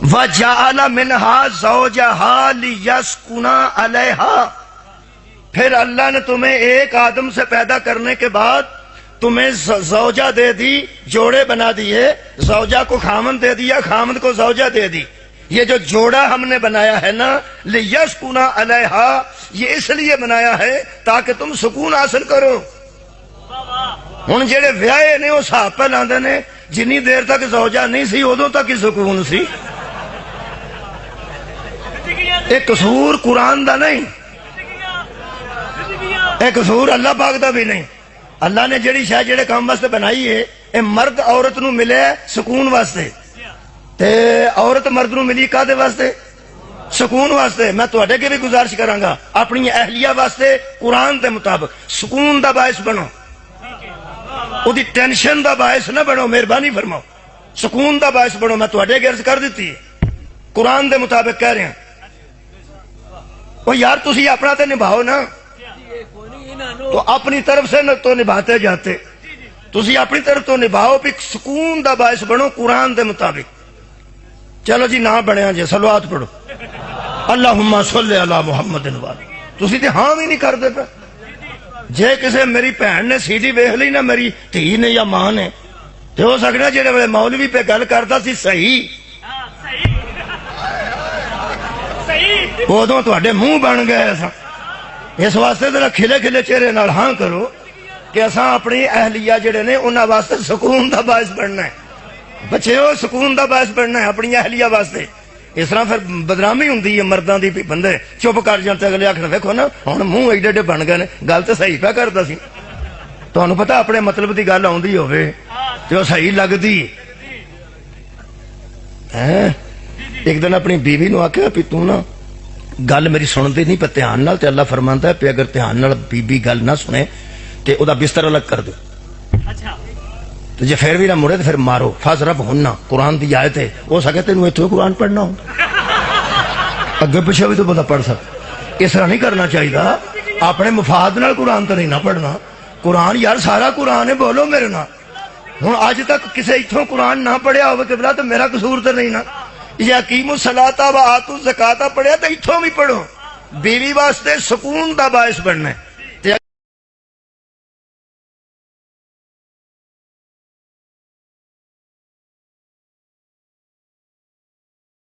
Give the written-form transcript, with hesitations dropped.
وَجَعَلَ مِنْهَا زَوْجَهَا لِيَسْكُنَ عَلَيْهَا، پھر اللہ نے تمہیں ایک آدم سے پیدا کرنے کے بعد تمہیں زوجہ دے دی، جوڑے بنا دیے، زوجہ کو خامند دے دیا، خامند کو زوجہ دے دی۔ یہ جو جوڑا ہم نے بنایا ہے نا، لِيَسْكُنَ عَلَيْهَا، یہ اس لیے بنایا ہے تاکہ تم سکون حاصل کرو۔ ہن جڑے ویاہے نے وہ حساب پہ لاندے نے جنی دیر تک زوجہ نہیں سی ادوں تک ہی سکون سی۔ ایک قصور قرآن دا نہیں، ایک قصور اللہ پاک دا بھی نہیں۔ اللہ نے جڑی شاہ جڑے کام واسطے بنائی ہے، اے مرد عورت نو ملے سکون واسطے، تے عورت مرد نو ملی کادے واسطے؟ سکون واسطے۔ میں تواڈے کے بھی گزارش کراں گا اپنی اہلیہ واسطے قرآن دے مطابق سکون دا باعث بنو، او دی ٹینشن دا باعث نہ بنو، مہربانی فرماؤ، سکون دا باعث بنو۔ میں تواڈے گرز کر دیتی ہے، قرآن دے مطابق کہہ رہے ہیں۔ او یار تسی اپنا تے نبھاؤ نا، تو اپنی طرف سے تو نبھاتے جاتے، تسی اپنی طرف تو نبھاؤ، بھی سکون دا باعث بنو قرآن دے مطابق۔ چلو جی نہ بنیا جی، صلوات پڑھو، اللہم صلی علی محمد وآلہ۔ تسی تے ہاں بھی نہیں کردے پہ۔ جے کسے میری بہن نے سی ڈی ویکھ لی نا، میری دھی نے یا ماں نے، تے ہو سکنا جڑے ویلے مولوی پہ گل کردا سی صحیح، ادوں تواڈے منہ بن گئے۔ ایسا اس واسطے ذرا کھلے کھلے چہرے نال ہاں کرو کہ اساں اپنی اہلیہ جڑے نے انہاں واسطے سکون دا باعث بننا ہے۔ بچیو سکون دا باعث بننا ہے اپنی اہلیہ واسطے۔ اس طرح پھر بدنامی ہوندی ہے مرداں دی، بندے چپ کر جاندے، اگلے آکھن ویکھو نا ہن منہ ایڈے ایڈے بن گئے نے، گل تے صحیح پہ کردا سی۔ تانوں پتہ اپنے مطلب دی گل آوندی ہوے تے او صحیح لگدی ہے۔ ایک دن اپنی بیوی نو آکھیا بھی تو نا گل میری سنتے نہیں پہ دھیان نال، تے اللہ فرماندا ہے پہ اگر دھیان نال بی بی گل نہ سنے تے او دا بستر الگ کر دو، تو جے پھر بھی نہ مڑے تو پھر مارو۔ فَاضْرِبْهُنَّ قرآن دی آیت ہے، ہو سکے تینوں ایتھوں قرآن پڑھنا ہو، اگے پیچھے بھی تو بندہ پڑھ سکتا۔ اس طرح نہیں کرنا چاہیے، اپنے مفاد نال قرآن تو نہیں نہ پڑھنا۔ قرآن یار سارا قرآن ہے، بولو میرے نال۔ ہن اج تک کسے ایتھوں قرآن نہ پڑھیا ہوے قبلہ تو میرا قصور تو نہیں نا۔ یقیموا الصلاۃ و آتوا الزکاۃ پڑھیا تو ایتھوں بھی پڑھو، بیوی واسطے سکون دا باعث بننا ہے۔